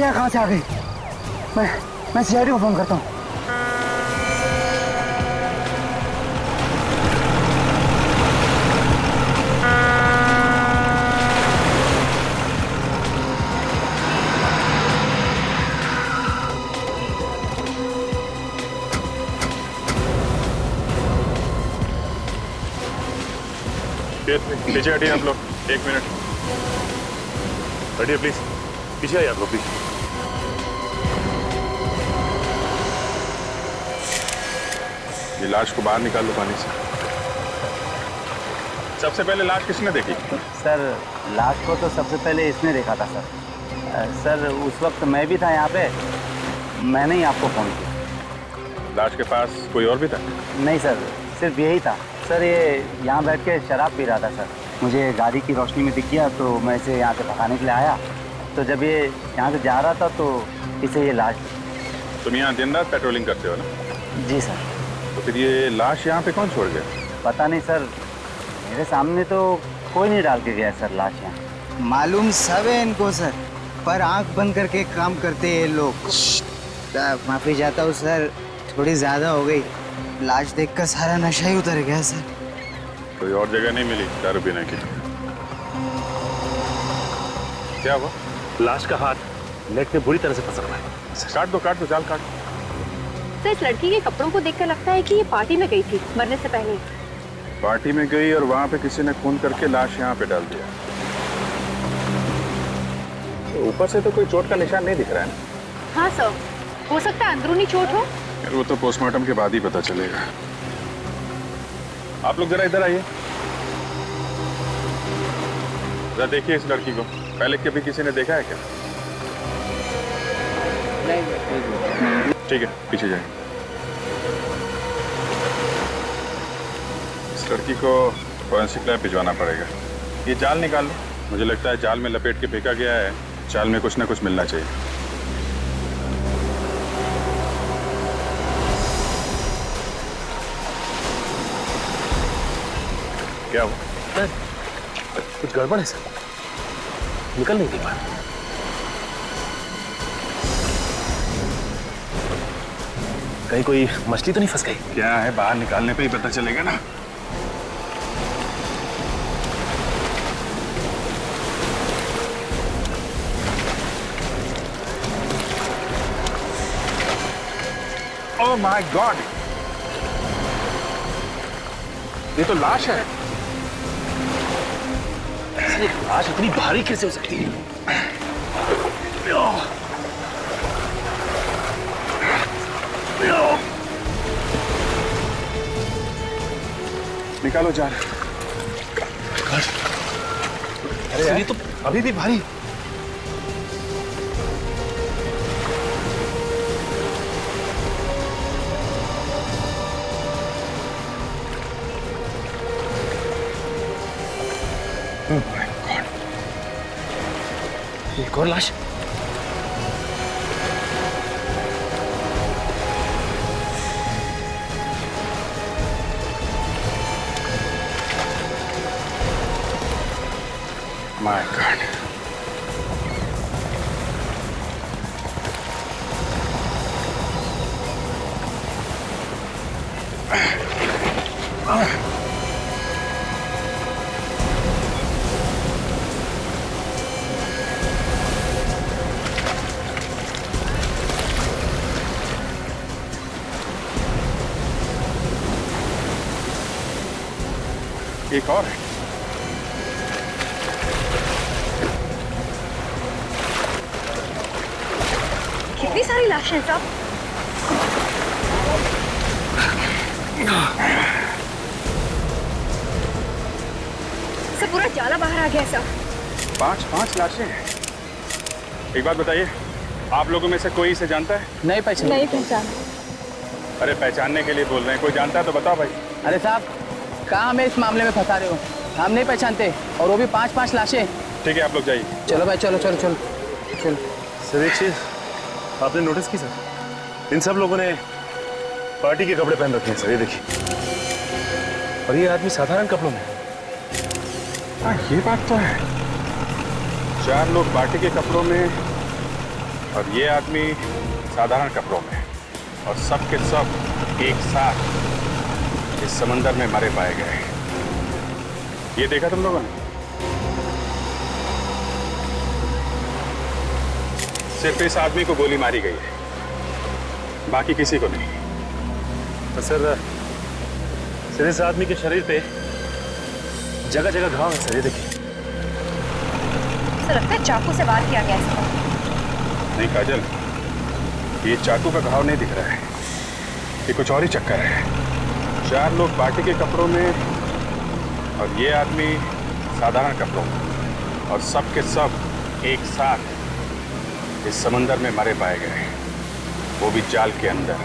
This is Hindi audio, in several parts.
यहाँ कहाँ से आ गई? मैं सीआईडी को फोन करता हूँ। पीछे हटिए आप लोग, 1 मिनट हटिए प्लीज, पीछे आइए आप लोग प्लीज। ये लाश को बाहर निकाल लो पानी से। सबसे पहले लाश किसने देखी? सर लाश को तो सबसे पहले इसने देखा था सर। सर उस वक्त मैं भी था यहाँ पे, मैंने ही आपको फोन किया। लाश के पास कोई और भी था? नहीं सर, सिर्फ यही था सर। ये यहाँ बैठ के शराब पी रहा था सर। मुझे गाड़ी की रोशनी में दिख गया तो मैं इसे यहाँ से भगाने के लिए आया। तो जब ये यहाँ से जा रहा था तो इसे ये लाश। तुम यहाँ दिन रात पेट्रोलिंग करते हो ना? जी सर। तो फिर ये लाश यहाँ पे कौन छोड़ गया? पता नहीं सर, मेरे सामने तो कोई नहीं डाल के गया सर लाश यहाँ। मालूम सब है इनको सर, पर आंख बंद करके काम करते हैं ये लोग। माफी चाहता हूँ सर, थोड़ी ज्यादा हो गई। लाश देखकर सारा नशा ही उतर गया सर। कोई और जगह नहीं मिली दारू पीने की? क्या हुआ? लाश का हाथ नेट में बुरी तरह से फंसा हुआ है। काट दो जाल काट। सर इस लड़की के कपड़ों को देखकर लगता है कि ये पार्टी में गई थी मरने से पहले। पार्टी में गई और वहां पे किसी ने खून करके लाश यहाँ पे डाल दिया। तो ऊपर से तो कोई चोट का निशान नहीं दिख रहा है ना? हाँ सर, हो सकता है अंदरूनी चोट हो। यार वो तो पोस्टमार्टम के बाद ही पता चलेगा। आप लोग जरा इधर आइए, जरा देखिए इस लड़की को। पहले कभी किसी ने देखा है क्या? ठीक है, पीछे जाइए। इस लड़की को फॉरेंसिक लैब भिजवाना पड़ेगा। ये जाल निकाल लो। मुझे लगता है जाल में लपेट के फेंका गया है। जाल में कुछ ना कुछ मिलना चाहिए। क्या हुआ? सर कुछ गड़बड़ है सर, निकल नहीं दे पा। कहीं कोई मछली तो नहीं फंस गई? क्या है, बाहर निकालने पे ही पता चलेगा ना। ओह माय गॉड, ये तो लाश है। ऐसे लाश इतनी भारी कैसे हो सकती है? निकालो जाल। अरे ये तो अभी भी भारी। एक और लाश। My God. एक और है। कितनी सारी लाशें साहब। सब पूरा जाला बाहर आ गया साहब। 5 लाशें हैं। एक बात बताइए, आप लोगों में से कोई इसे जानता है? नहीं पहचान। अरे पहचानने के लिए बोल रहे हैं, कोई जानता है तो बताओ भाई। अरे साहब कहाँ हमें इस मामले में फंसा रहे हो? हम नहीं पहचानते, और वो भी 5 लाशें। ठीक है, आप लोग जाइए। चलो भाई, चलो। सर एक चीज आपने नोटिस की सर, इन सब लोगों ने पार्टी के कपड़े पहन रखे हैं सर, ये देखिए। और ये आदमी साधारण कपड़ों में। हाँ ये बात तो है। 4 लोग पार्टी के कपड़ों में, और ये आदमी साधारण कपड़ों में, और सब के सब एक साथ इस समंदर में मरे पाए गए। ये देखा तुम लोगों ने? सिर्फ इस आदमी को गोली मारी गई है, बाकी किसी को नहीं। तो सर इस आदमी के शरीर पे जगह जगह घाव है सर, ये देखिए। सर लगता है चाकू से वार किया गया है इसको। नहीं काजल, ये चाकू का घाव नहीं दिख रहा है, ये कुछ और ही चक्कर है। 4 लोग पार्टी के कपड़ों में और ये आदमी साधारण कपड़ों में, और सब के सब एक साथ इस समंदर में मरे पाए गए, वो भी जाल के अंदर।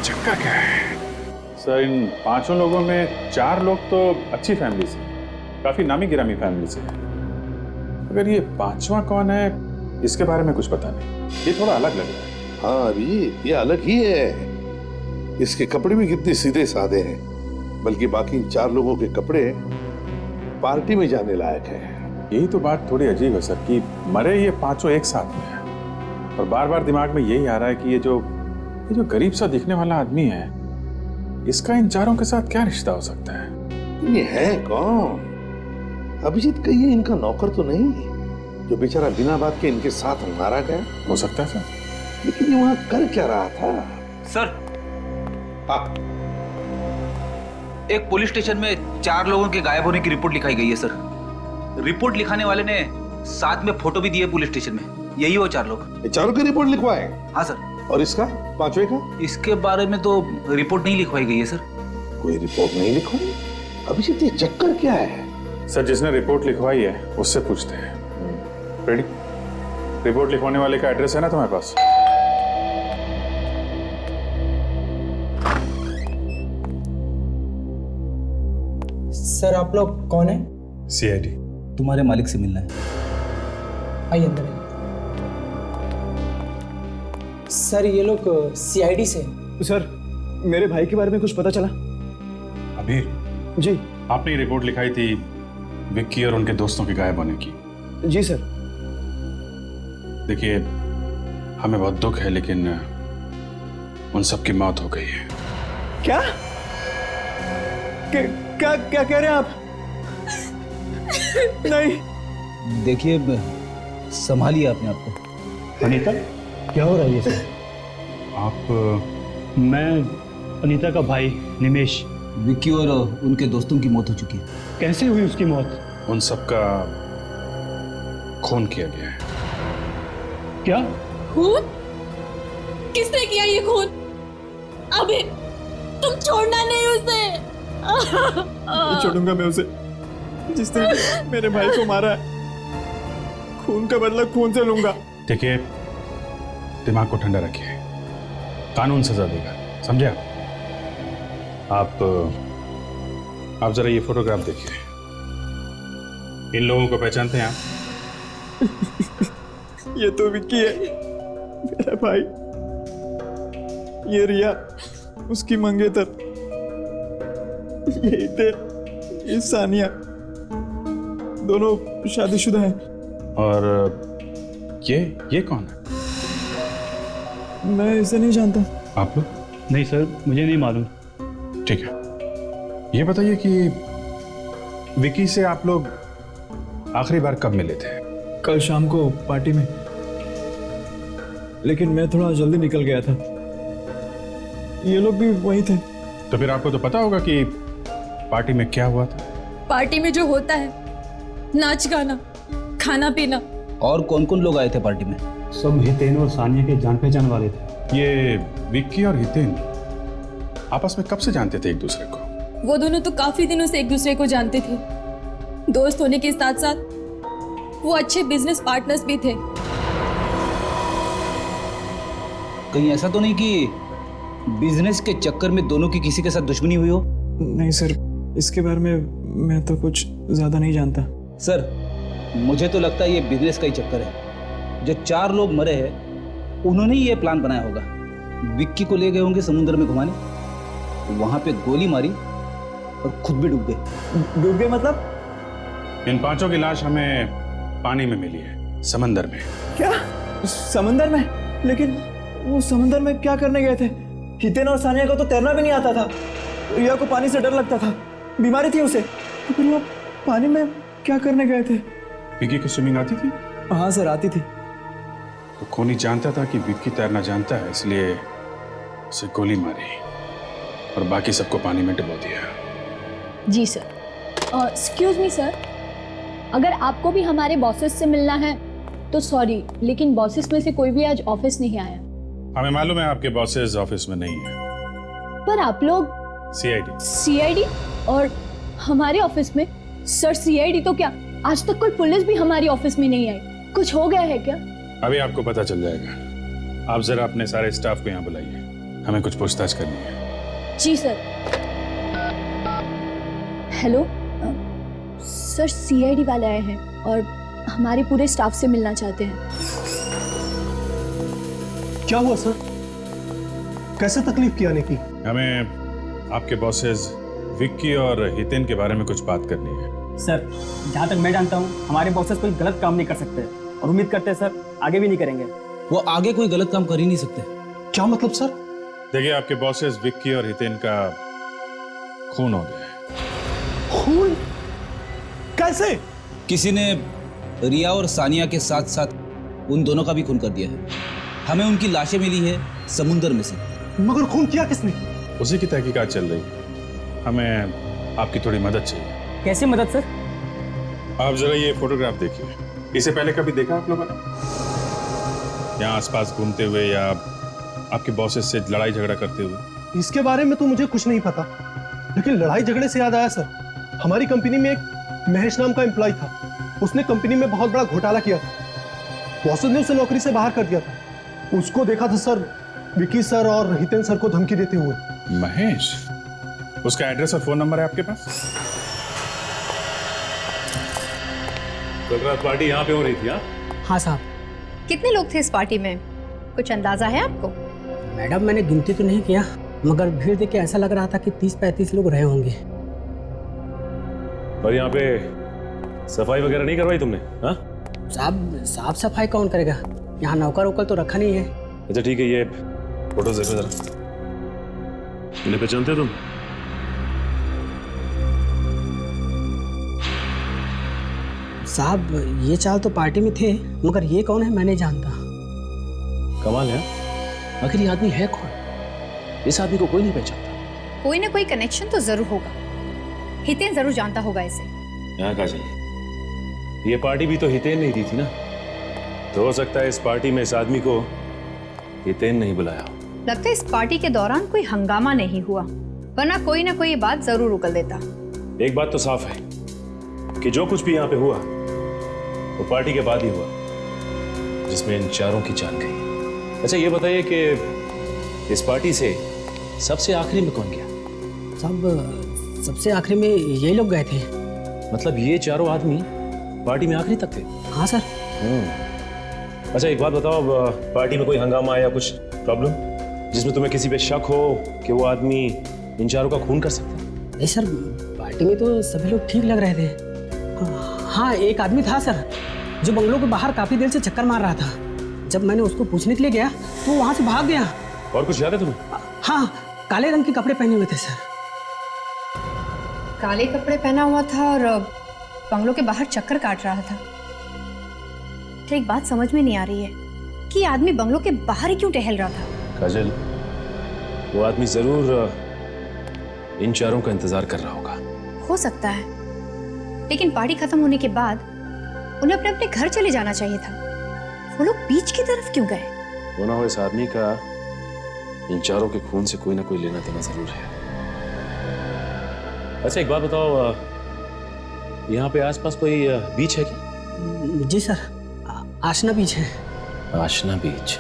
चक्कर क्या है? सर इन 5 लोगों में 4 लोग तो अच्छी फैमिली से, काफी नामी गिरामी फैमिली से है। अगर ये 5वां कौन है, इसके बारे में कुछ पता नहीं। ये थोड़ा अलग लग रहा है। हाँ अभी ये अलग ही है। इसके कपड़े भी कितने सीधे साधे हैं, बल्कि बाकी 4 लोगों के कपड़े पार्टी में जाने लायक हैं। यही तो बात थोड़ी अजीब है सर कि मरे ये 5 एक साथ में है, और बार बार दिमाग में यही आ रहा है कि ये जो गरीब सा दिखने वाला आदमी है, इसका इन 4 के साथ क्या रिश्ता हो सकता है? ये है कौन? अभिजीत कहिए इनका नौकर तो नहीं जो बेचारा बिना बात के इनके साथ मारा गया? हो सकता है सर, लेकिन ये वहां कर क्या रहा था? सर हाँ, एक पुलिस स्टेशन में 4 लोगों के गायब होने की रिपोर्ट लिखाई गई है सर। रिपोर्ट लिखाने वाले ने साथ में फोटो भी दी है पुलिस स्टेशन में। यही वो 4 लोग। ये 4 की रिपोर्ट लिखवाए? हाँ सर। और इसका 5वें का? इसके बारे में तो रिपोर्ट नहीं लिखवाई गई है सर। कोई रिपोर्ट नहीं लिखवाई? अभिजीत ये चक्कर क्या है? सर जिसने रिपोर्ट लिखवाई है उससे पूछते हैं। रेडी? रिपोर्ट लिखवाने वाले का एड्रेस है ना तुम्हारे पास? सर आप लोग कौन है? CID। तुम्हारे मालिक से मिलना है। आइए अंदर आइए। सर ये लोग CID से हैं। सर मेरे भाई के बारे में कुछ पता चला? अबीर जी। आपने रिपोर्ट लिखाई थी विक्की और उनके दोस्तों के गायब होने की। जी सर। देखिए हमें बहुत दुख है, लेकिन उन सब की मौत हो गई है। क्या क्या क्या कह रहे हैं आप? नहीं। देखिए संभालिए अपने आप को। अनीता क्या हो रहा है ये सब? आप? मैं अनीता का भाई निमेश। विक्की और उनके दोस्तों की मौत हो चुकी है। कैसे हुई उसकी मौत? उन सब का खून किया गया है। क्या खून? किसने किया ये खून? अबे तुम छोड़ना नहीं उसे। नहीं छोड़ूंगा मैं उसे जिसने मेरे भाई को मारा है। खून का बदला खून से लूंगा। देखिए दिमाग को ठंडा रखिए, कानून सजा देगा, समझे आप? आप जरा ये फोटोग्राफ देखिए। इन लोगों को पहचानते हैं आप? ये तो विक्की है मेरा भाई। ये रिया उसकी मंगेतर। ये हितेन, ये सानिया, दोनों शादीशुदा हैं। और ये कौन है? मैं इसे नहीं जानता। आप लोग? नहीं सर मुझे नहीं मालूम। ठीक है, ये बताइए कि विकी से आप लोग आखिरी बार कब मिले थे? कल शाम को पार्टी में, लेकिन मैं थोड़ा जल्दी निकल गया था। ये लोग भी वहीं थे। तो फिर आपको तो पता होगा कि पार्टी में क्या हुआ था। पार्टी में जो होता है, नाच गाना, खाना पीना। और कौन कौन लोग आए थे पार्टी में? सब हितेन और सानिया के जान पहचान वाले थे। ये विक्की और हितेन आपस में कब से जानते थे एक दूसरे को? वो दोनों तो काफी दिनों से एक दूसरे को जानते थे। दोस्त होने के साथ साथ वो अच्छे बिजनेस पार्टनर्स भी थे। कहीं ऐसा तो नहीं कि बिजनेस के चक्कर में दोनों की किसी के साथ दुश्मनी हुई हो? नहीं सर, इसके बारे में मैं तो कुछ ज्यादा नहीं जानता। सर मुझे तो लगता है ये बिजनेस का ही चक्कर है। जो 4 लोग मरे हैं उन्होंने ही ये प्लान बनाया होगा। विक्की को ले गए होंगे समुद्र में घुमाने, वहां पे गोली मारी और खुद भी डूब गए। डूब गए मतलब? इन 5 की लाश हमें पानी में मिली है, समंदर में। क्या? समंदर में? लेकिन वो समंदर में क्या करने गए थे? हितेन और सानिया को तो तैरना भी नहीं आता था। रिया को पानी से डर लगता था, बीमारी थी उसे, तो फिर वो पानी में क्या करने गए थे? विक्की को स्विमिंग आती थी? हाँ सर, आती थी। तो खूनी जानता था कि विक्की तैरना जानता है, इसलिए उसे गोली मारी और बाकी सबको पानी में डुबो दिया। जी सर। एक्सक्यूज मी सर, अगर आपको भी हमारे बॉसेस से मिलना है तो सॉरी, लेकिन बॉसेस में से कोई भी आज ऑफिस नहीं आया। हमें मालूम है आपके बॉसेस ऑफिस में नहीं है। पर आप लोग सीआईडी और हमारे ऑफिस में? सर सीआईडी तो क्या, आज तक कोई पुलिस भी हमारी ऑफिस में नहीं आई। कुछ हो गया है क्या? अभी आपको पता चल जाएगा। आप जरा अपने सारे स्टाफ को यहाँ बुलाइए, हमें कुछ पूछताछ करनी है। जी सर। हेलो सर, सीआईडी वाले आए हैं और हमारे पूरे स्टाफ से मिलना चाहते हैं। क्या हुआ सर? कैसे तकलीफ की आने की? हमें आपके बॉसेस विक्की और हितेन के बारे में कुछ बात करनी है। सर, जहाँ तक मैं जानता हूँ हमारे बॉसेस कोई गलत काम नहीं कर सकते और उम्मीद करते हैं सर आगे भी नहीं करेंगे। वो आगे कोई गलत काम कर ही नहीं सकते। क्या मतलब सर? देखिए, आपके बॉसेस विक्की और हितेन का खून हो गया है। खून? कैसे? किसी ने रिया और सानिया के साथ साथ उन दोनों का भी खून कर दिया है। हमें उनकी लाशें मिली है समुंदर में से। मगर खून किया किसने? उसी की तहकीकात चल रही है। हमें आपकी थोड़ी मदद चाहिए। कैसे मदद सर? आप जरा ये फोटोग्राफ देखिए। इसे पहले कभी देखा आप लोगों ने? यहाँ आसपास घूमते हुए या आपके बॉसेस से लड़ाई झगड़ा करते हुए? इसके बारे में तो मुझे कुछ नहीं पता, लेकिन लड़ाई झगड़े से याद आया सर, हमारी कंपनी में एक महेश नाम का एम्प्लॉय था। उसने कंपनी में बहुत बड़ा घोटाला किया था। बॉसेस ने उसे नौकरी से बाहर कर दिया था। उसको देखा था सर विकी सर और हितेन सर को धमकी देते हुए। महेश? उसका एड्रेस और फोन नंबर है आपके पास? कल रात पार्टी यहाँ पे हो रही थी? हाँ साहब। कितने लोग थे इस पार्टी में, कुछ अंदाजा है आपको? मैडम, मैंने गिनती तो नहीं किया, मगर भीड़ देख के ऐसा लग रहा था कि 30-35 लोग रहे होंगे। और यहाँ पे सफाई वगैरह नहीं करवाई तुमने? हाँ साहब, साफ सफाई कौन करेगा? यहाँ नौकर वोकर तो रखा नहीं है। अच्छा ठीक है, ये फोटो देखो जरा। इन्हें पहचानते हो तुम? साहब, ये चाल तो पार्टी में थे, मगर ये कौन है मैं नहीं जानता। कमाल है, आखिर ये आदमी है कौन? इस आदमी को कोई नहीं पहचानता। कोई ना कोई कनेक्शन तो जरूर होगा। हितेन जरूर जानता होगा इसे। यहाँ काजल, ये पार्टी भी तो हितेन नहीं दी थी ना, तो हो सकता है इस पार्टी में इस आदमी को हितेन नहीं बुलाया। लगता है इस पार्टी के दौरान कोई हंगामा नहीं हुआ, वरना कोई ना कोई ये बात जरूर उगल देता। एक बात तो साफ है कि जो कुछ भी यहाँ पे हुआ वो पार्टी के बाद ही हुआ, जिसमें इन चारों की जान गई। अच्छा ये बताइए कि इस पार्टी से सबसे आखिरी में कौन गया? साहब, सबसे आखिरी में ये लोग गए थे। मतलब ये चारों आदमी पार्टी में आखिरी तक थे? हाँ सर। अच्छा एक बात बताओ, पार्टी में कोई हंगामा या कुछ प्रॉब्लम जिसमें तुम्हें किसी पे शक हो कि वो आदमी इन चारों का खून कर सकता है? नहीं सर, पार्टी में तो सभी लोग ठीक लग रहे थे। हाँ, एक आदमी था सर जो बंगलों के बाहर काफी देर से चक्कर मार रहा था। जब मैंने उसको पूछने के लिए गया तो वो वहां से भाग गया। और कुछ याद है तुम्हें? हाँ, काले रंग के कपड़े पहने हुए थे सर। काले कपड़े पहना हुआ था और बंगलों के बाहर चक्कर काट रहा था। तो एक बात समझ में नहीं आ रही है कि ये आदमी बंगलों के बाहर ही क्यों टहल रहा था? काजल, वो आदमी जरूर इन चारों का इंतजार कर रहा होगा। हो सकता है, लेकिन पार्टी खत्म होने के बाद उन्हें अपने अपने घर चले जाना चाहिए था। वो लोग बीच की तरफ क्यों गए? वो ना हो इस आदमी का इन चारों के खून से कोई ना कोई लेना देना जरूर है। अच्छा एक बात बताओ, यहाँ पे आसपास कोई बीच है क्या? जी सर, आशना बीच है। आशना बीच?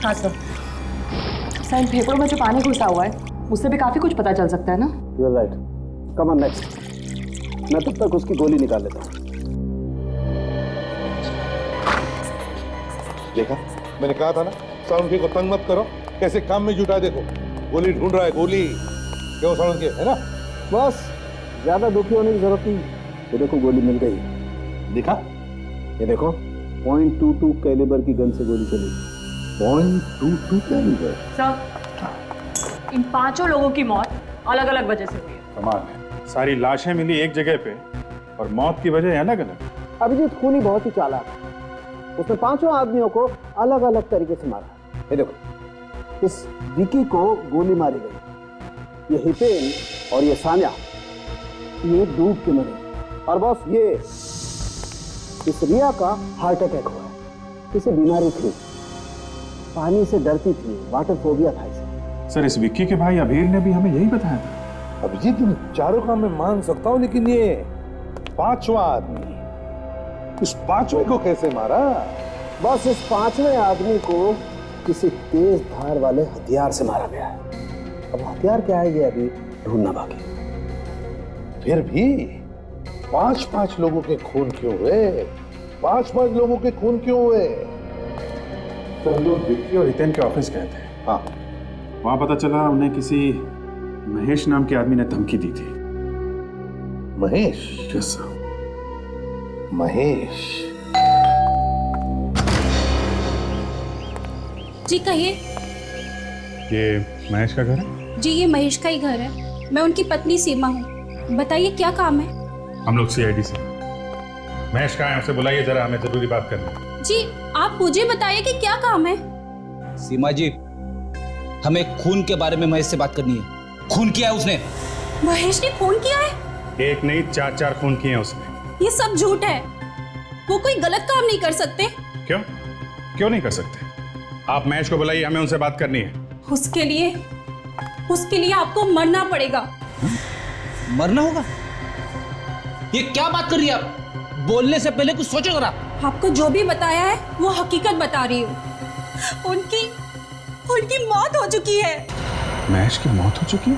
हाँ सर, इन फेफड़ों में जो पानी घुसा हुआ है उससे भी काफी कुछ पता चल सकता है ना? You're right. Come on next. मैं तब तक उसकी गोली निकाल लेता हूँ। देखा, मैंने कहा था ना, सालुंखे को तंग मत करो, कैसे काम में जुटा। देखो गोली ढूंढ रहा है, गोली। क्यों सालुंखे, है ना? बस ज्यादा दुखी होने की जरूरत नहीं। ये देखो गोली मिल गई। देखा, ये देखो .22 कैलिबर की गन से गोली चली। .22 कैलिबर। सर, इन 5 लोगों की मौत अलग अलग वजह से हुई है। कमाल है, सारी लाशें मिली एक जगह पे और मौत की वजह अलग अलग। अभिजीत खूनी बहुत ही चालाक है। उसने 5 आदमियों को अलग अलग तरीके से मारा। ये देखो, इस विकी को गोली मारी गई, ये हितेन और ये सान्या ये डूब के मरे। और बॉस, ये इस रिया का हार्ट अटैक हुआ है। इसे बीमारी थी, पानी से डरती थी, वाटर फोबिया था इसे। सर, इस विक्की के भाई अभीर ने भी हमें यही बताया था। अभिजीत, इन चारों का मैं मान सकता हूँ, लेकिन ये 5वां आदमी, इस 5वें को कैसे मारा? बस इस 5वें आदमी को किसी तेज धार वाले हथियार से मारा गया है। अब हथियार क्या है ये अभी ढूंढना बाकी। फिर भी 5-5 लोगों के खून क्यों हुए? 5-5 लोगों के खून क्यों हुए? तो हम लोग विक्की और हितेन के ऑफिस गए थे। हाँ, वहां पता चला उन्हें किसी महेश नाम के आदमी ने धमकी दी थी। महेश? Yes sir. महेश? जी कहिए। ये महेश का घर है? जी ये महेश का ही घर है। मैं उनकी पत्नी सीमा हूँ। बताइए क्या काम है? हम लोग सीआईडी से। महेश कहाँ है, उसे बुलाइए जरा, हमें जरूरी बात करनी है। जी आप मुझे बताइए कि क्या काम है? सीमा जी, हमें खून के बारे में महेश से बात करनी है। खून किया है उसने। महेश ने खून किया है? एक नहीं 4 खून किए हैं उसने। ये सब झूठ है। वो कोई गलत काम नहीं कर सकते। क्यों? क्यों नहीं कर सकते? आप महेश को बुलाइए, हमें उनसे बात करनी है। उसके लिए आपको मरना पड़ेगा। मरना होगा? ये क्या बात कर रही है आप? बोलने से पहले कुछ सोचो जरा। आपको जो भी बताया है वो हकीकत बता रही हूँ। उनकी मौत हो चुकी है। महेश की मौत हो चुकी है?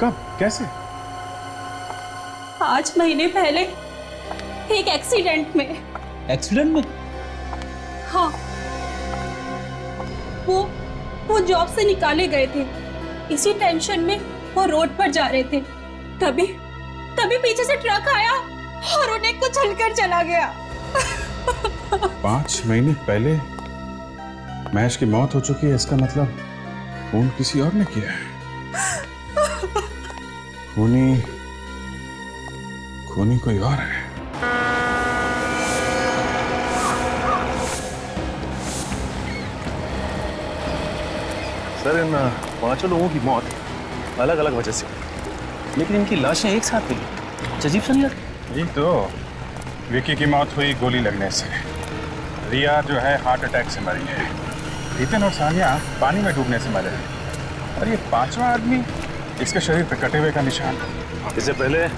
कब? कैसे? 5 महीने पहले एक एक्सीडेंट में। एक्सीडेंट में? हाँ, वो जॉब से निकाले गए थे। इसी टेंशन में वो रोड पर जा रहे थे, तभी पीछे से ट्रक आया और उन्हें कुचलकर चला गया। 5 महीने पहले महेश की मौत हो चुकी है, इसका मतलब खून किसी और ने किया है। खूनी कोई और है। सर, इन 5 लोगों की मौत अलग अलग वजह से हुई, लेकिन इनकी लाशें एक साथ मिली। अजीब सा नहीं लगता? यही तो, विकी की मौत हुई गोली लगने से, रिया जो है हार्ट अटैक से मरी है, हितेन और सानिया पानी में डूबने से मरे हैं, और ये 5वां आदमी, इसके शरीर पर कटे हुए का निशान। इससे पहले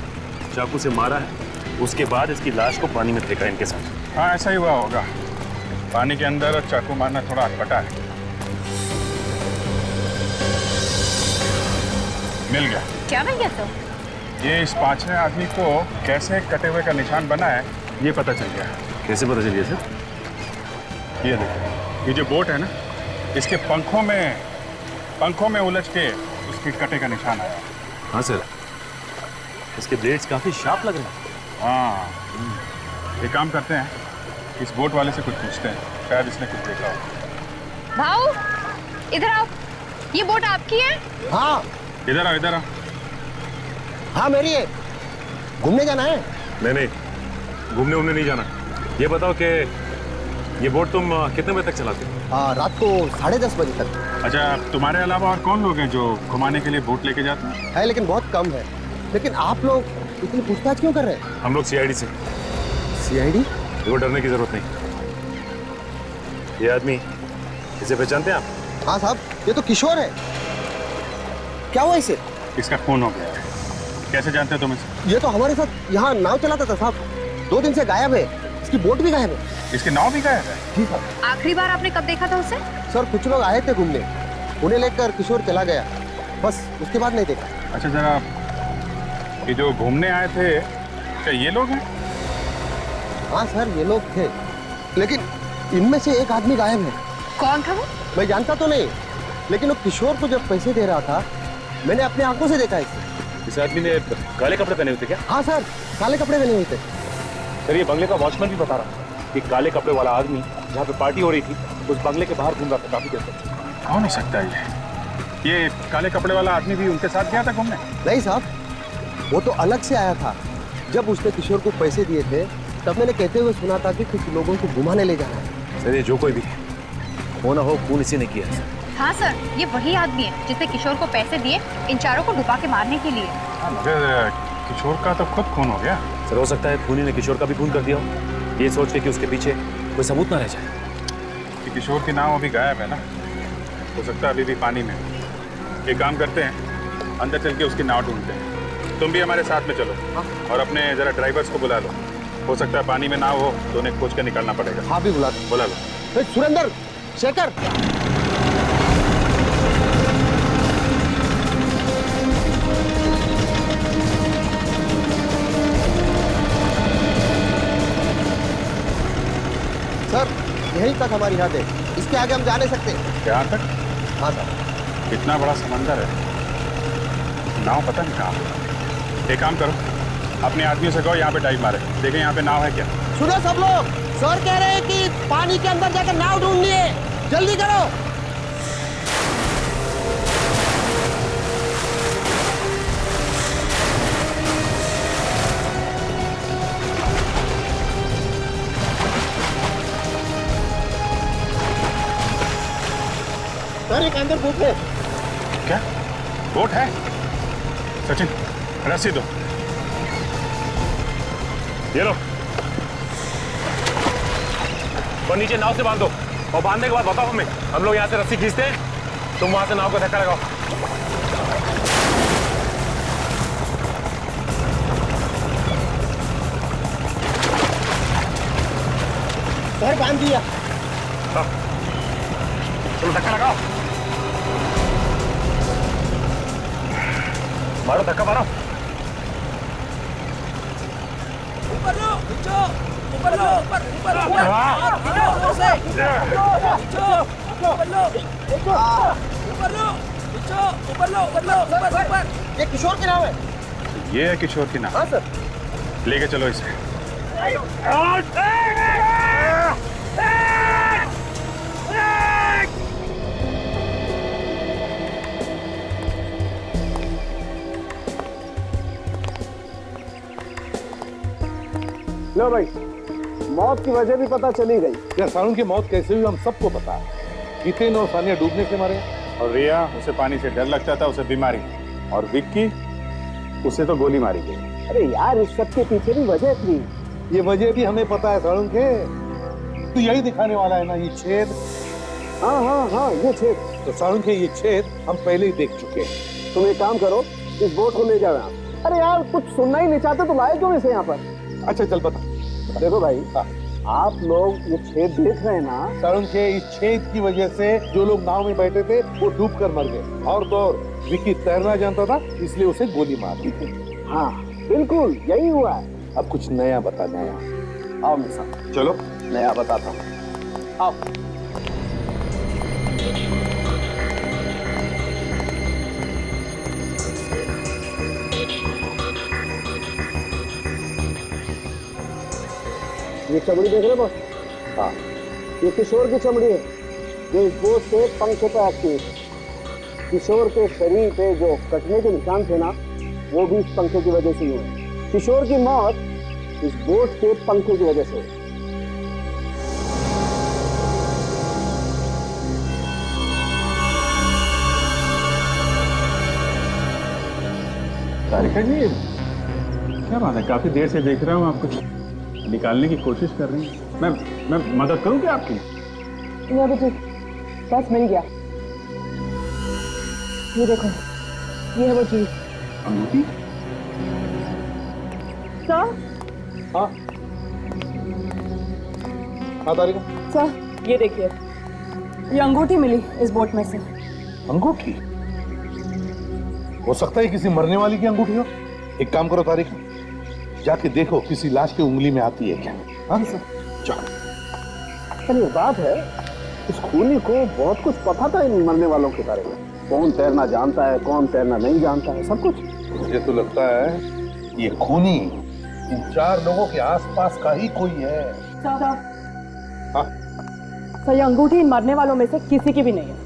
चाकू से मारा है, उसके बाद इसकी लाश को पानी में फेंका इनके साथ। हाँ, ऐसा ही हुआ होगा। पानी के अंदर चाकू मारना थोड़ा अटपटा है। मिल गया। क्या मिल गया? तो ये इस 5वें आदमी को कैसे कटे हुए का निशान बना है, ये पता चल गया। कैसे पता चलिए सर? ये देखो, ये जो बोट है ना, इसके पंखों में उलझ के उसके कटे का निशान आया। हाँ सर, इसके ब्लेड्स काफी शार्प लग रहे हैं। हाँ, एक काम करते हैं, इस बोट वाले से कुछ पूछते हैं, शायद इसने कुछ देखा हो। भाऊ इधर आओ, ये बोट आपकी है? हाँ इधर आओ। हाँ मेरी है। घूमने जाना है? नहीं, घूमने नहीं जाना। ये बताओ कि ये बोट तुम कितने बजे तक चलाते हो? हाँ, रात को 10:30 बजे तक अच्छा, तुम्हारे अलावा और कौन लोग हैं जो घुमाने के लिए बोट लेके जाते हैं? है, लेकिन बहुत कम है। लेकिन आप लोग इतनी पूछताछ क्यों कर रहे हैं? हम लोग सीआईडी से। सीआईडी? देखो, डरने की जरूरत नहीं। ये आदमी, इसे पहचानते हैं आप? हाँ साहब, ये तो किशोर है। क्या हुआ इसे? इसका खून हो गया है। कैसे जानते हो तुम इसे? ये तो हमारे साथ यहाँ नाव चलाता था साहब। 2 दिन से गायब है। इसकी बोट भी गायब है। इसके नाव भी गायब है? जी साहब। आखिरी बार आपने कब देखा था उसे? सर, कुछ लोग आए थे घूमने, उन्हें लेकर किशोर चला गया, बस उसके बाद नहीं देखा। अच्छा, जरा ये जो घूमने आए थे, क्या ये लोग हैं? हाँ सर, ये लोग थे, लेकिन इनमें से एक आदमी गायब है। कौन था वो? मैं जानता तो नहीं, लेकिन वो किशोर को जब पैसे दे रहा था मैंने अपनी आंखों से देखा इसे। इस आदमी ने काले कपड़े पहने हुए थे क्या? हाँ सर, काले कपड़े पहने हुए थे। सर ये बंगले का वॉचमैन भी बता रहा कि काले कपड़े वाला आदमी जहाँ पे पार्टी हो रही थी उस बंगले के बाहर घूम रहा था काफी देर तक। कौन हो सकता है ये काले कपड़े वाला आदमी भी उनके साथ गया था घूमने? नहीं साहब, वो तो अलग से आया था। जब उसने किशोर को पैसे दिए थे तब मैंने कहते हुए सुना था कि कुछ लोगों को घुमाने ले जाना है। सर ये जो कोई भी हो ना हो, खून इसी ने किया है। हाँ सर, ये वही आदमी है जिसने किशोर को पैसे दिए इन चारों को डुबा के मारने के लिए। मगर किशोर का तो खुद खून हो गया। सर हो सकता है खूनी ने किशोर का भी खून कर दिया हो, ये सोच के कि उसके पीछे कोई सबूत ना रह जाए। कि किशोर की नाव अभी गायब है ना, हो सकता है अभी भी पानी में। एक काम करते हैं, अंदर चल के उसकी नाव ढूंढते हैं। तुम भी हमारे साथ में चलो और अपने जरा ड्राइवर्स को बुला लो। हो सकता है पानी में नाव हो तो उन्हें खोज कर निकालना पड़ेगा। हाँ भी बुला लो। सुरेंद्र, शेखर, सर यहीं तक हमारी हद है, इसके आगे हम जा नहीं सकते। यहाँ तक? हाँ सर। इतना बड़ा समंदर है, नाव पता नहीं कहाँ। एक काम करो, अपने आदमियों से कहो यहाँ पे डाइव मारे, देखें यहाँ पे नाव है क्या। सुनो सब लोग, सर कह रहे हैं कि पानी के अंदर जाकर नाव ढूंढनी है, जल्दी करो। सर एक अंदर बोट है। क्या बोट है? सचिन रस्सी दो। ये लो, और नीचे नाव से बांध दो, और बांधने के बाद बताओ हमें। हम लोग यहाँ से रस्सी खींचते हैं, तुम वहां से नाव का धक्का लगाओ। सर बांध दिया। चलो धक्का लगाओ, मारो धक्का मारो। ऊपर लो, नीचे, ऊपर लो, ऊपर ऊपर ऊपर ऊपर से नीचे, ऊपर लो, ऊपर लो, नीचे, ऊपर लो, ऊपर लो, ऊपर ऊपर। ये किशोर की नाव है। ये है किशोर की नाव? हाँ सर। लेके चलो इसे। लो भाई, मौत की वजह भी पता चली गई। यार सारुण की मौत कैसे हुई हम सबको पता है। हितेन और सानिया डूबने से मरे, और रिया, उसे पानी से डर लगता था, उसे बीमारी। और विक्की, उसे तो गोली मारी गई। अरे यार इस सब के पीछे भी वजह थी। ये वजह भी हमें पता है सारुण के। तो यही दिखाने वाला है ना ये छेद। हाँ हाँ हाँ ये छेद। तो सारुण के ये छेद हम पहले ही देख चुके हैं। तुम एक काम करो, इस बोट को ले जाओ यहाँ। अरे यार कुछ सुनना ही नहीं चाहते तो लाए क्यों इसे यहाँ पर? अच्छा चल बता। देखो भाई, आप लोग ये छेद देख रहे हैं ना, सारुण के इस छेद की वजह से जो लोग नाव में बैठे थे वो डूब कर मर गए। और तो और विक्की तैरना जानता था, इसलिए उसे गोली मार दी थी। हाँ बिल्कुल यही हुआ है। अब कुछ नया बता। नया आओ मेरे साथ। चलो नया बताता हूँ, आओ। ये चमड़ी देख रहे बॉस? हाँ, ये किशोर की चमड़ी है जो इस बोट के पंख पे आती है। किशोर के शरीर पे जो कटने के निशान थे ना, वो भी इस पंखे की वजह से हुए। किशोर की मौत इस बोट के पंखे की वजह से हुई। तारिका जी, क्या बात है, काफी देर से देख रहा हूँ आपको निकालने की कोशिश कर रही हैं। मैं मदद करूं क्या आपकी? नहीं अभी ठीक, बस मिल गया। ये देखो, ये है वो चीज। अंगूठी? सर? हाँ हाँ तारिका। सर ये देखिए, ये अंगूठी मिली इस बोट में से। अंगूठी? हो सकता है किसी मरने वाली की अंगूठी हो। एक काम करो तारिका, जाके देखो किसी लाश की उंगली में आती है क्या। हाँ जाओ। पर ये बात है, इस खूनी को बहुत कुछ पता था इन मरने वालों के बारे में। कौन तैरना जानता है, कौन तैरना नहीं जानता है, सब कुछ। मुझे तो लगता है ये खूनी इन 4 लोगों के आसपास का ही कोई है। सर, ये अंगूठी इन मरने वालों में से किसी की भी नहीं है।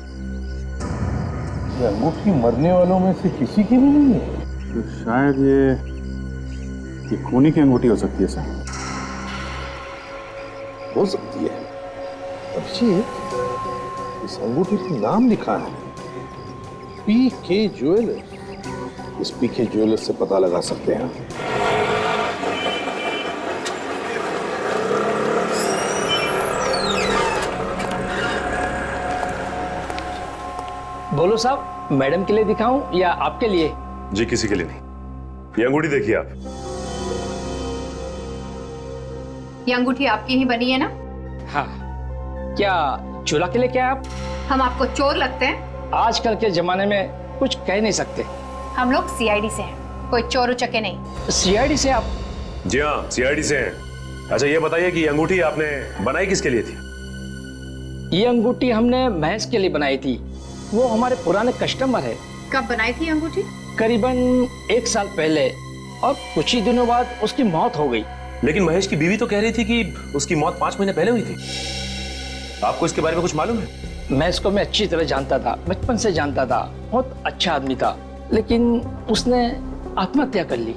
ये अंगूठी मरने वालों में से किसी की भी नहीं है? तो शायद ये खूनी की अंगूठी हो सकती है सर। हो सकती है। अभिषेक, इस अंगूठी पर नाम लिखा है पीके ज्वेलर्स। इस पीके ज्वेलर्स से पता लगा सकते हैं। बोलो साहब, मैडम के लिए दिखाऊं या आपके लिए? जी किसी के लिए नहीं। ये अंगूठी देखिए आप। ये अंगूठी आपकी ही बनी है ना? हाँ। क्या चोला के लिए क्या आप? हम आपको चोर लगते हैं? आजकल के जमाने में कुछ कह नहीं सकते। हम लोग सीआईडी से हैं, कोई चोर उचके नहीं। सीआईडी से आप? जी हाँ, सीआईडी से हैं। अच्छा ये बताइए कि ये अंगूठी आपने बनाई किसके लिए थी? ये अंगूठी हमने महेश के लिए बनाई थी। वो हमारे पुराने कस्टमर है। कब बनाई थी अंगूठी? करीबन 1 साल पहले, और कुछ ही दिनों बाद उसकी मौत हो गई। लेकिन महेश की बीवी तो कह रही थी कि उसकी मौत 5 महीने पहले हुई थी। आपको इसके बारे में कुछ मालूम है? मैं इसको अच्छी तरह जानता था, बचपन से जानता था। बहुत अच्छा आदमी था, लेकिन उसने आत्महत्या कर ली।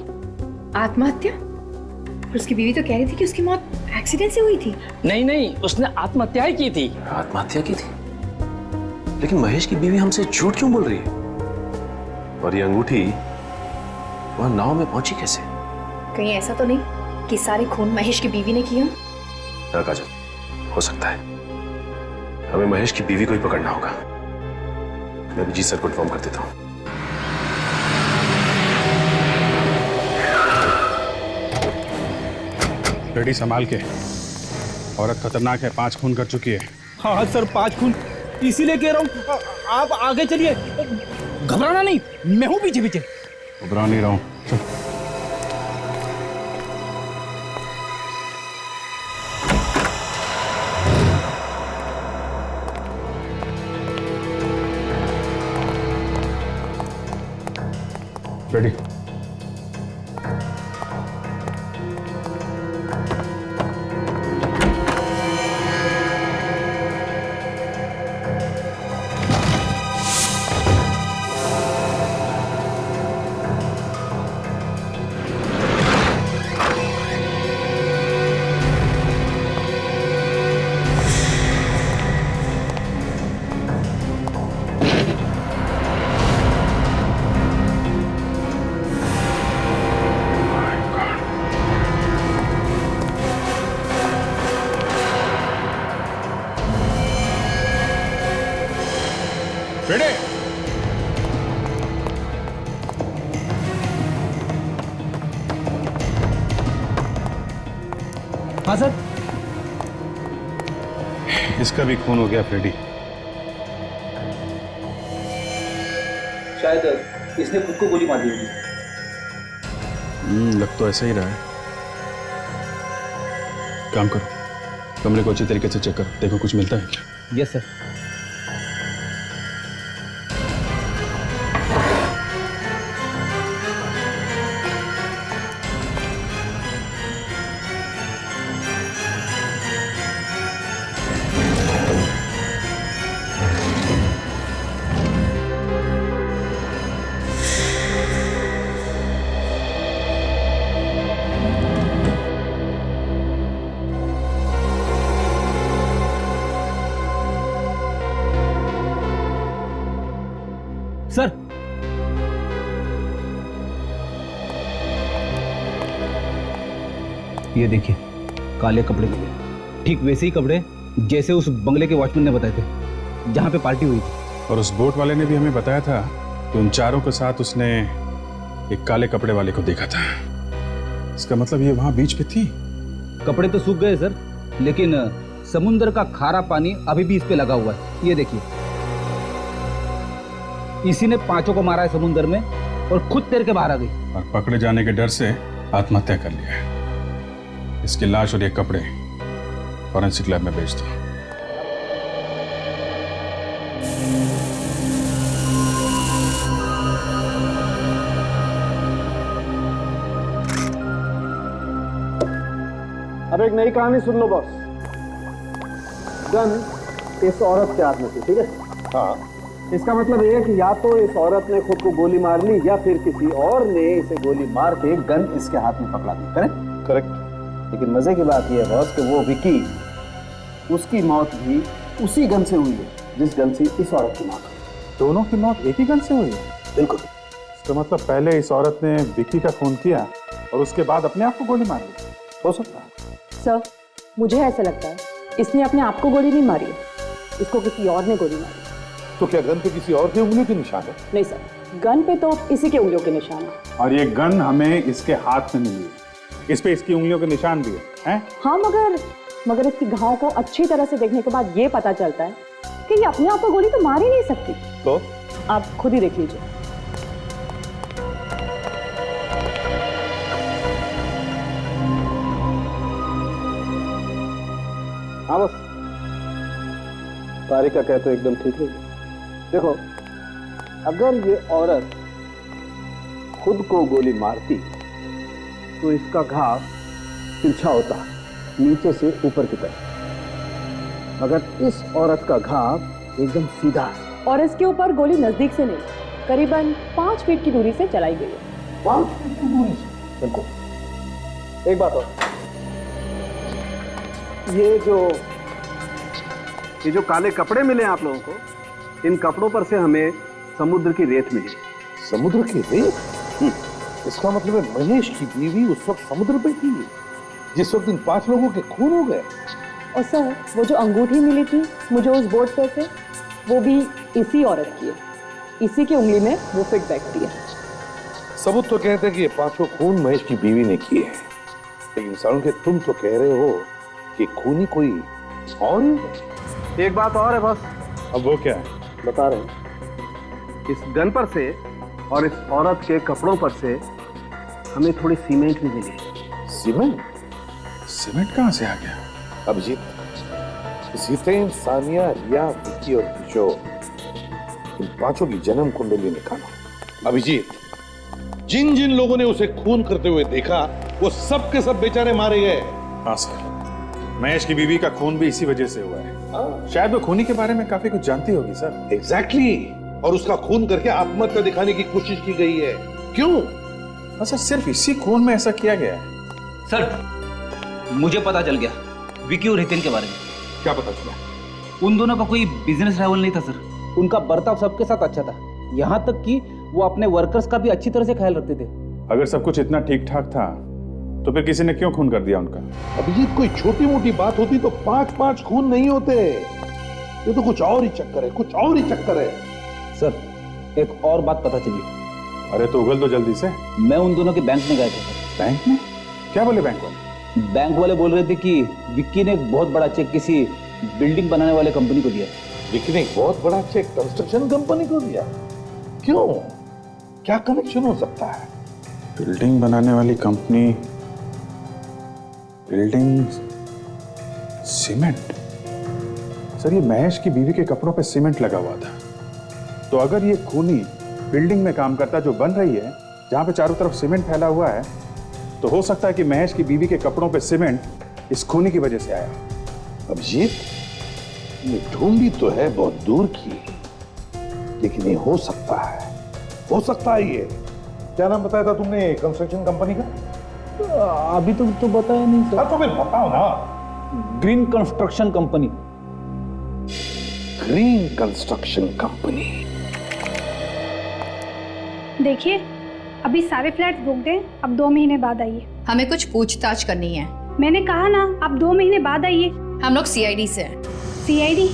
आत्महत्या? उसकी बीवी तो कह रही थी कि उसकी मौत एक्सीडेंट से हुई थी। नहीं, उसने आत्महत्या ही की थी। आत्महत्या की थी? लेकिन महेश की बीवी हमसे झूठ क्यों बोल रही है? और ये अंगूठी वहां नाव में पहुंची कैसे? कहीं ऐसा तो नहीं कि सारे खून महेश की बीवी ने किया? हाँ काजल, हो सकता है। हमें महेश की बीवी को ही पकड़ना होगा। मैं भी जी सर को इन्फॉर्म कर देता हूँ। रेडी संभाल के। औरत खतरनाक है, 5 खून कर चुकी है। हाँ सर, 5 खून। इसीलिए कह रहा हूँ आप आगे चलिए, घबराना नहीं, मैं हूँ पीछे पीछे। घबरा नहीं रहा हूँ। रेडी। रेडी। हाँ सर। इसका भी खून हो गया फ्रेडी। शायद इसने खुद को गोली मार दी होगी। लग तो ऐसा ही रहा है। काम करो, कमरे को अच्छी तरीके से चेक करो, देखो कुछ मिलता है क्या। Yes sir. सर, ये देखिए काले कपड़े मिले, ठीक वैसे ही कपड़े जैसे उस बंगले के वॉचमैन ने बताए थे जहां पे पार्टी हुई थी। और उस बोट वाले ने भी हमें बताया था कि उन चारों के साथ उसने एक काले कपड़े वाले को देखा था। इसका मतलब ये वहां बीच पे थी। कपड़े तो सूख गए सर, लेकिन समुद्र का खारा पानी अभी भी इस पे लगा हुआ है। ये देखिए, इसी ने 5 को मारा है समुद्र में और खुद तैर के बाहर आ गई। और पकड़े जाने के डर से आत्महत्या कर लिया है। इसकी लाश और ये कपड़े फॉरेंसिक लैब में भेज दो। अब एक नई कहानी सुन लो बॉस। गन इस औरत के हाथ में थी, ठीक है? हाँ। इसका मतलब ये है कि या तो इस औरत ने खुद को गोली मार ली या फिर किसी और ने इसे गोली मार के गन इसके हाथ में पकड़ा दी। करेक्ट? करेक्ट। लेकिन मजे की बात यह है बॉस कि वो विकी, उसकी मौत भी उसी गन से हुई है जिस गन से इस औरत की मौत हुई। दोनों की मौत एक ही गन से हुई है? बिल्कुल। तो मतलब पहले इस औरत ने विक्की का खून किया और उसके बाद अपने आप को गोली मार ली। हो सकता है सर, मुझे ऐसा लगता है इसने अपने आप को गोली नहीं मारी है, इसको किसी और ने गोली मारी। तो क्या गन पे किसी और की उंगलियों के निशान है? नहीं सर, गन पे तो इसी के उंगलियों के निशान है। और ये गन हमें इसके हाथ में मिली है, इस पे इसकी उंगलियों के निशान भी है? हाँ, मगर इसकी घाव को अच्छी तरह से देखने के बाद ये पता चलता है कि ये अपने आप को गोली तो मार ही नहीं सकती। तो आप खुद ही देख लीजिए। हाँ बस, तारिका कहते तो एकदम ठीक है। देखो, अगर ये औरत खुद को गोली मारती तो इसका घाव तिरछा होता, नीचे से ऊपर की तरफ। मगर इस औरत का घाव एकदम सीधा है। और इसके ऊपर गोली नजदीक से नहीं, करीबन 5 फीट की दूरी से चलाई गई है। 5 फीट की दूरी से? बिल्कुल। एक बात और, ये जो काले कपड़े मिले आप लोगों को, इन कपड़ों पर से हमें समुद्र की रेत मिली। समुद्र की रेत? इसका मतलब है महेश की बीवी उस वक्त समुद्र पे थी जिस वक्त इन 5 लोगों के खून हो गए। और सर, वो जो अंगूठी मिली थी मुझे उस बोर्ड पे से, वो भी इसी औरत की है। इसी की उंगली में वो फिट बैठती है। सबूत तो कहते हैं कि ये 5 खून महेश की बीवी ने किए हैं, लेकिन सारुण के तुम तो कह रहे हो कि खूनी कोई और ही। एक बात और है बस। अब वो क्या है? बता रहे हैं। इस गन पर से और इस औरत के कपड़ों पर से हमें थोड़ी सीमेंट भी मिली। सीमेंट? सीमेंट कहाँ से आ गया? अभिजीत, जितेन, सानिया, रिया, विक्की और किशोर, इन 5 की जन्म कुंडली निकालो। अभिजीत, जिन जिन लोगों ने उसे खून करते हुए देखा वो सब के सब बेचारे मारे गए। हाँ सर, महेश की बीवी का खून भी इसी वजह से हुआ है। शायद वो खूनी के बारे में काफी कुछ जानती होगी सर। एग्जैक्टली। और उसका खून करके आत्महत्या दिखाने की कोशिश की गई है। क्यों? सर, सिर्फ इसी खून में ऐसा किया गया है? सर, मुझे पता चल गया विकी और हितेन के बारे में। क्या पता चला? उन दोनों का कोई बिजनेस राइवल नहीं था सर। उनका बर्ताव सबके साथ अच्छा था, यहाँ तक कि वो अपने वर्कर्स का भी अच्छी तरह से ख्याल रखते थे। अगर सब कुछ इतना ठीक ठाक था तो फिर किसी ने क्यों खून कर दिया उनका? अभिजीत, कोई छोटी मोटी बात होती तो 5 खून नहीं होते। ये तो कुछ और ही चक्कर है, कुछ और ही चक्कर है। सर, एक और बात पता चली। अरे तो उगल दो जल्दी से। मैं उन दोनों के बैंक में गए थे सर। बैंक में? क्या बोले बैंक वाले? बैंक वाले बोल रहे थे कि विक्की ने एक बहुत बड़ा चेक किसी बिल्डिंग बनाने वाले कंपनी को दिया। विक्की ने एक बहुत बड़ा चेक कंस्ट्रक्शन कंपनी को दिया? क्यों? क्या कनेक्शन हो सकता है? बिल्डिंग बनाने वाली कंपनी, बिल्डिंग, सीमेंट। सर, ये महेश की बीवी के कपड़ों पे सीमेंट लगा हुआ था, तो अगर ये खूनी बिल्डिंग में काम करता जो बन रही है, जहां पे चारों तरफ सीमेंट फैला हुआ है, तो हो सकता है कि महेश की बीवी के कपड़ों पे सीमेंट इस खूनी की वजह से आया। अभिजीत, ये ढूंढी तो है बहुत दूर की, लेकिन ये हो सकता है, हो सकता है। ये क्या नाम बताया था तुमने कंस्ट्रक्शन कंपनी का? अभी तो बताया नहीं सर। तो फिर बताओ ना। Green construction company. Green construction company. देखिए, अभी सारे फ्लैट्स बुक हैं, अब 2 महीने बाद आइए। हमें कुछ पूछताछ करनी है। मैंने कहा ना, आप 2 महीने बाद आइए। हम लोग सीआईडी से हैं। सीआईडी?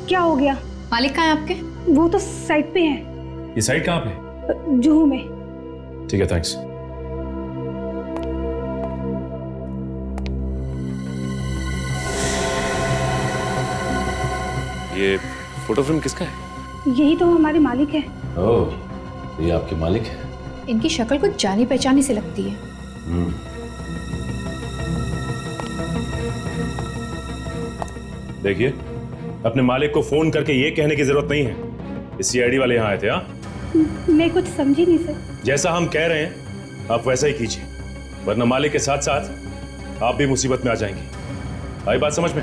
क्या हो गया? मालिक कहाँ है आपके? वो तो साइट पे है। ये साइट कहाँ पे? जुहू में। ठीक है, थैंक्स। ये फोटो फ्रेम किसका है? यही तो हमारे मालिक है। ओह, ये आपके मालिक है? इनकी शक्ल कुछ जानी पहचानी से लगती है। देखिए, अपने मालिक को फोन करके ये कहने की जरूरत नहीं है इस सीआईडी वाले यहाँ आए थे। हाँ, मैं कुछ समझी नहीं सर। जैसा हम कह रहे हैं आप वैसा ही कीजिए, वरना मालिक के साथ साथ आप भी मुसीबत में आ जाएंगी। आई बात समझ में?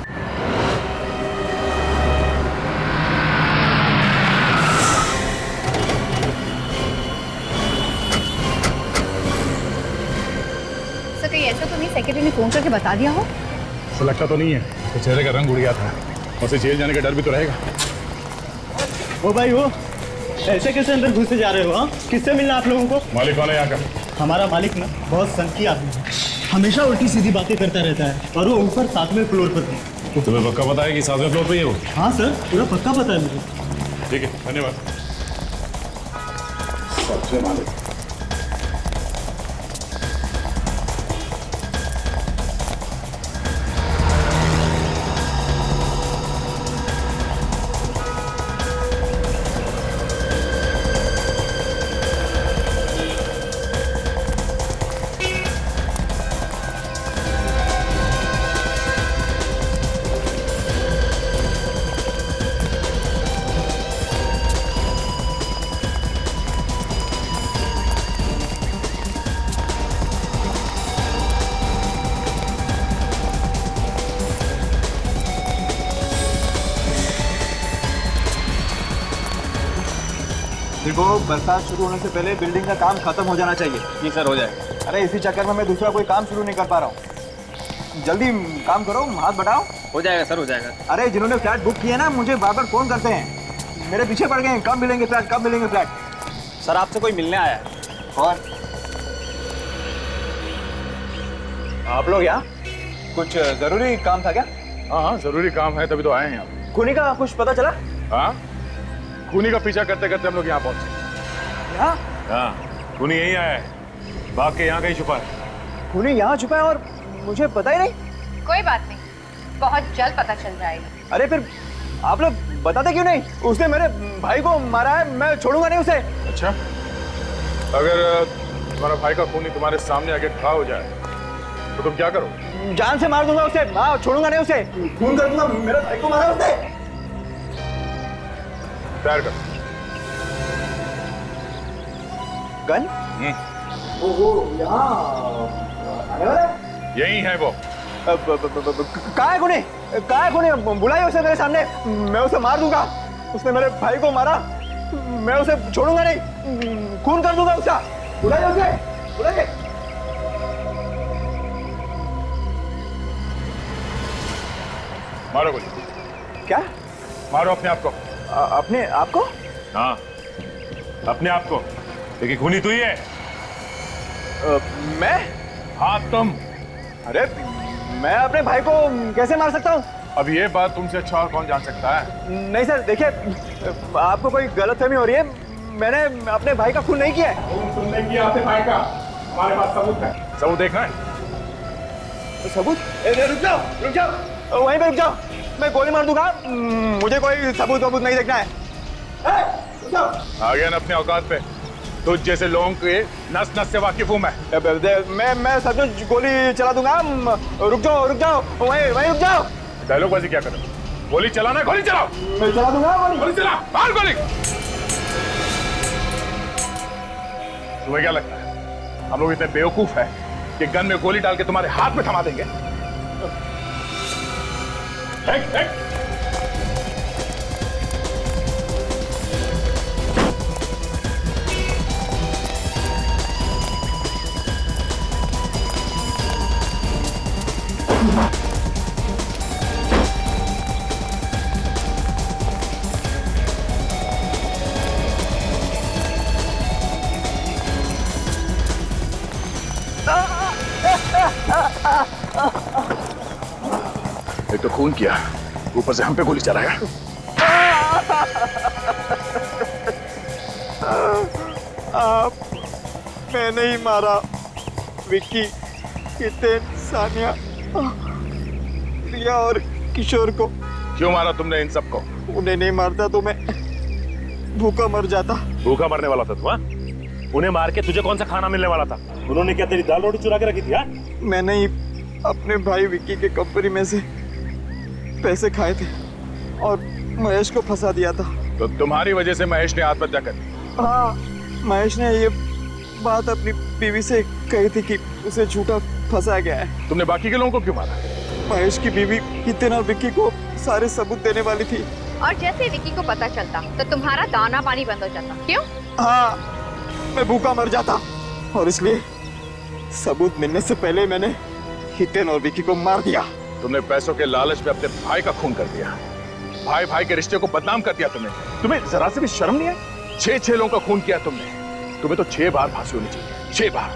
सर कहीं ऐसा तो नहीं सेक्रेटरी ने फोन करके बता दिया हो? ऐसा लगता तो नहीं है, तो चेहरे का रंग उड़ गया था, उसे जेल जाने का डर भी तो रहेगा। ओ भाई वो ऐसे कैसे अंदर घुसे जा रहे हो? हाँ, किससे मिलना आप लोगों को? मालिक कौन है यहाँ का? हमारा मालिक ना बहुत संकी आदमी है, हमेशा उल्टी सीधी बातें करता रहता है, और वो ऊपर 7वें फ्लोर पर है। तुम्हें पक्का पता है कि 7वें फ्लोर पे ही है वो? हाँ सर, पूरा पक्का पता है मुझे। ठीक है, धन्यवाद। सबसे मालिक देखो, बरसात शुरू होने से पहले बिल्डिंग का काम खत्म हो जाना चाहिए। जी सर, हो जाएगा। अरे इसी चक्कर में मैं दूसरा कोई काम शुरू नहीं कर पा रहा हूँ। जल्दी काम करो, हाथ बढ़ाओ। हो जाएगा सर, हो जाएगा। अरे जिन्होंने फ्लैट बुक किया ना, मुझे बार बार फोन करते हैं, मेरे पीछे पड़ गए हैं, कब मिलेंगे फ्लैट, कब मिलेंगे फ्लैट। सर आपसे कोई मिलने आया है। कौन? आप लोग यहाँ कुछ जरूरी काम था क्या? हाँ, जरूरी काम है, तभी तो आए हैं यहाँ। खूनी का कुछ पता चला? हाँ, खूनी का पीछा करते करते हम लोग यहाँ पहुंचे। यहाँ? हाँ, खूनी यहीं आया है, भाग के यहाँ कहीं छुपा है। खूनी यहाँ छुपा है और मुझे पता ही नहीं? कोई बात नहीं, बहुत जल्द पता चल जाएगा। अरे फिर आप लोग बताते क्यों नहीं? उसने मेरे भाई को मारा है, मैं छोड़ूंगा नहीं उसे। अच्छा, अगर तुम्हारा भाई का खूनी तुम्हारे सामने आके खड़ा हो जाए तो तुम क्या करोगे? जान से मार दूंगा उसे, मैं छोड़ूंगा नहीं उसे, खून कर दूंगा। मेरे भाई को मारा उसने। तैयार कर। गन? वो यहाँ आने वाला है? यही है वो। कहाँ है खूनी? कहाँ है खूनी? बुलाइए उसे मेरे सामने, मैं उसे मार दूंगा। उसने मेरे भाई को मारा, मैं उसे छोड़ूंगा नहीं, खून कर दूंगा उसका। बुलाइए उसे, बुलाइए। मारो गोली। क्या? मारो अपने आप को। अपने आप को? हाँ, अपने आप को, लेकिन खूनी तू ही है। मैं? हाँ तुम। अरे मैं अपने भाई को कैसे मार सकता हूँ? अब ये बात तुमसे अच्छा और कौन जान सकता है? नहीं सर, देखिए, आपको कोई गलतफहमी हो रही है, मैंने अपने भाई का खून नहीं किया है। तुमने किया अपने भाई का, हमारे पास सबूत है। सबूत देखना है? सबूत? रुक जाओ, रुक जाओ, वहीं पे रुक जाओ, मैं गोली मार दूंगा, मुझे कोई सबूत वबूत नहीं देखना है। आ गया ना अपने औकात पे, तुझ जैसे लोगों के नस नस से वाकिफ हूँ मैं सब कुछ गोली चला दूंगा। रुक जाओ, वहीं रुक जाओ। डायलॉगबाजी क्या कर रहे हो? गोली चलाना, गोली चलाओ। मैं चला दूंगा गोली चला, मार गोली। तुम्हें क्या लगता है हम लोग इतने बेवकूफ हैं कि गन में गोली डाल के तुम्हारे हाथ में थमा देंगे? एक तो खून किया, ऊपर से हम पे गोली चलाया। मैंने ही मारा विक्की, हितेन, सानिया, प्रिया और किशोर को। क्यों मारा तुमने इन सबको? उन्हें नहीं मारता तो मैं भूखा मर जाता। भूखा मरने वाला था तू? हाँ, उन्हें मार के तुझे कौन सा खाना मिलने वाला था? उन्होंने क्या तेरी दाल रोटी चुरा के रखी थी? हाँ, मैंने ही अपने भाई विक्की के कंपनी में से पैसे खाए थे और महेश को फंसा दिया था। तो तुम्हारी वजह से महेश ने आत्महत्या कर दी? हाँ, महेश ने ये बात अपनी बीवी से कही थी कि उसे झूठा फंसाया गया है। तुमने बाकी के लोगों को क्यों मारा? महेश की बीवी हितेन और विक्की को सारे सबूत देने वाली थी। और जैसे विक्की को पता चलता तो तुम्हारा दाना पानी बंद हो जाता। क्यों? हाँ, मैं भूखा मर जाता और इसलिए सबूत मिलने से पहले मैंने हितेन और विक्की को मार दिया। तुमने पैसों के लालच में अपने भाई का खून कर दिया। भाई भाई के रिश्ते को बदनाम कर दिया तुमने। तुम्हें जरा से भी शर्म नहीं है? 6 लोगों का खून किया तुमने। तुम्हें तो 6 बार फांसी होनी चाहिए, 6 बार।